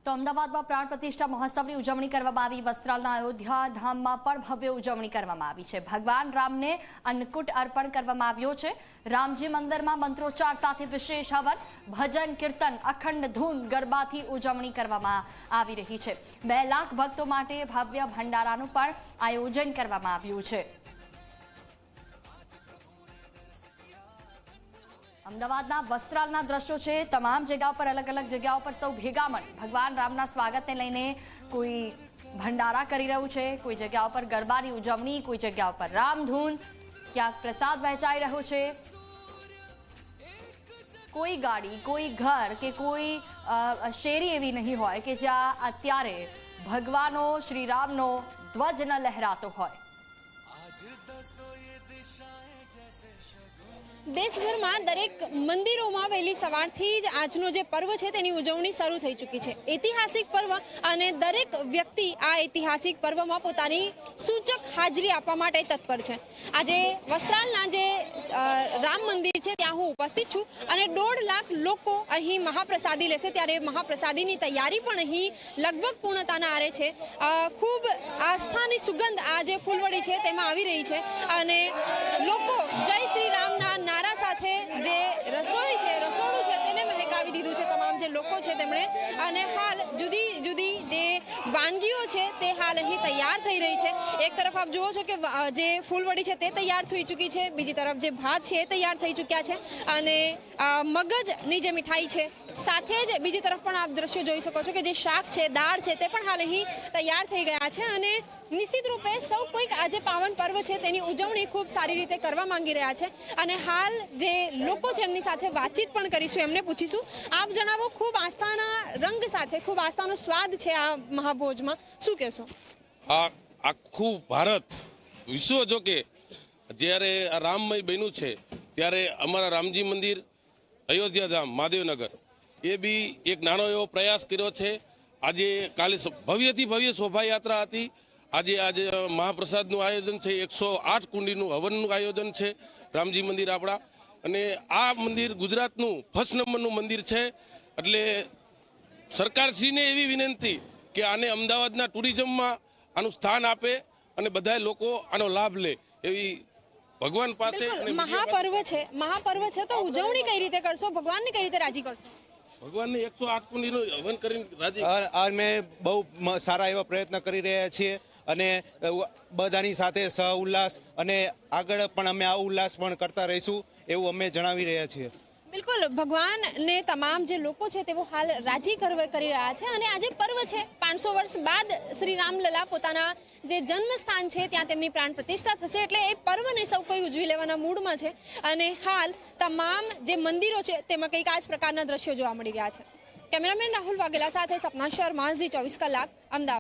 તો અમદાવાદમાં પ્રાણ પ્રતિષ્ઠા મહોત્સવની ઉજવણી કરવામાં આવી। વસ્ત્રાલના અયોધ્યા ધામમાં પણ ભવ્ય ઉજવણી કરવામાં આવી છે। ભગવાન રામને અન્નકૂટ અર્પણ કરવામાં આવ્યો છે। રામજી મંદિરમાં મંત્રોચ્ચાર સાથે વિશેષ હવન, ભજન, કીર્તન, અખંડ ધૂન, ગરબાથી ઉજવણી કરવામાં આવી રહી છે। 2 લાખ ભક્તો માટે ભવ્ય ભંડારાનું પણ આયોજન કરવામાં આવ્યું છે। અમદાવાદના વસ્ત્રાલના દ્રશ્યો છે। તમામ જગ્યાઓ પર અલગ-અલગ જગ્યાઓ પર સૌ ભેગા મળી ભગવાન રામના સ્વાગતને લઈને કોઈ ભંડારા કરી રહ્યું છે, કોઈ જગ્યાઓ પર ગરબાની ઉજવણી, કોઈ જગ્યાઓ પર રામધૂન, ક્યાંક પ્રસાદ વહેંચાઈ રહ્યો છે। કોઈ ગાડી, કોઈ ઘર કે કોઈ શેરી એવી નહીં હોય કે જ્યાં અત્યારે ભગવાનો શ્રીરામનો ધ્વજ ન લહેરાતો હોય। દેશભરમાં દરેક મંદિરોમાં વહેલી સવારથી જ આજનો જે પર્વ છે તેની ઉજવણી શરૂ થઈ ચૂકી છે। ઐતિહાસિક પર્વ અને દરેક વ્યક્તિ આ ઐતિહાસિક પર્વમાં પોતાની સૂચક હાજરી આપવા માટે તત્પર છે। આજે વસ્ત્રાલના જે રામ મંદિર છે ત્યાં હું ઉપસ્થિત છું અને 1.5 લાખ લોકો અહીં મહાપ્રસાદી લેશે, ત્યારે મહાપ્રસાદીની તૈયારી પણ અહીં લગભગ પૂર્ણતાના આરે છે। ખૂબ આસ્થાની સુગંધ આ જે ફૂલવડી છે તેમાં આવી રહી છે અને લોકો જય શ્રી રામના નારા સાથે જે રસોડું છે તેને મહેકાવી દીધું છે તમામ જે લોકો છે તેમણે। અને હાલ જુદી જુદી જે વાનગીઓ છે તે હાલ અહીં તૈયાર થઈ રહી છે। એક તરફ આપ જુઓ છો કે જે ફૂલવડી છે તે તૈયાર થઈ ચૂકી છે, બીજી તરફ જે ભાત છે એ તૈયાર થઈ ચૂક્યા છે અને મગજની જે મીઠાઈ છે સાથે જ બીજી તરફ પણ આપ દ્રશ્યો જોઈ શકો છો કે જે શાક છે, દાળ છે તે પણ હાલ અહીં તૈયાર થઈ ગયા છે અને નિશ્ચિત રૂપે સૌ કોઈક આજે પાવન પર્વ છે તેની ઉજવણી ખૂબ સારી રીતે કરવા માંગી રહ્યા છે અને હાલ જે લોકો છે એમની સાથે વાતચીત પણ કરીશું, એમને પૂછીશું। આપ જણાવો, ખૂબ આસ્થાના રંગ સાથે ખૂબ આસ્થાનો સ્વાદ છે આ મહાભોજમાં, શું કહેશો? આ આખું ભારત વિશ્વ જો કે જ્યારે આ રામમય બન્યું છે ત્યારે અમારા રામજી મંદિર અયોધ્યા ધામ મહાદેવનગર એ બી એક નાનો એવો પ્રયાસ કર્યો છે। આજે કાલે ભવ્યથી ભવ્ય શોભાયાત્રા હતી। આજે મહાપ્રસાદનું આયોજન છે, 108 કુંડીનું હવનનું આયોજન છે રામજી મંદિર આપણા। અને આ મંદિર ગુજરાતનું ફર્સ્ટ નંબરનું મંદિર છે। એટલે સરકારશ્રીને એવી વિનંતી કે આને અમદાવાદના ટુરિઝમમાં આનું સ્થાન આપે અને બધા લોકો આનો લાભ લે એવી ભગવાન પાસે। મહાપર્વ છે તો ઉજવણી કઈ રીતે કરશો? ભગવાનને કઈ રીતે રાજી કરશો? ભગવાનને 108 કુંડીનું હવન કરીને રાજી। અમે બહુ સારા એવા પ્રયત્ન કરી રહ્યા છીએ અને બધાની સાથે સહ ઉલ્લાસ અને આગળ પણ અમે આ ઉલ્લાસ પણ કરતા રહીશું એવું અમે જણાવી રહ્યા છીએ। બિલકુલ, ભગવાનને તમામ જે લોકો છે તેઓ હાલ રાજી કરી રહ્યા છે અને આજે પર્વ છે। 500 વર્ષ બાદ શ્રી રામલલા પોતાના જે જન્મ સ્થાન છે ત્યાં તેમની પ્રાણ પ્રતિષ્ઠા થશે એટલે એ પર્વને સૌ કોઈ ઉજવી લેવાના મૂડમાં છે અને હાલ તમામ જે મંદિરો છે તેમાં કંઈક આ જ પ્રકારના દ્રશ્યો જોવા મળી રહ્યા છે। કેમેરામેન રાહુલ વાઘેલા સાથે સપના શર્મા, ઝી 24 કલાક, અમદાવાદ।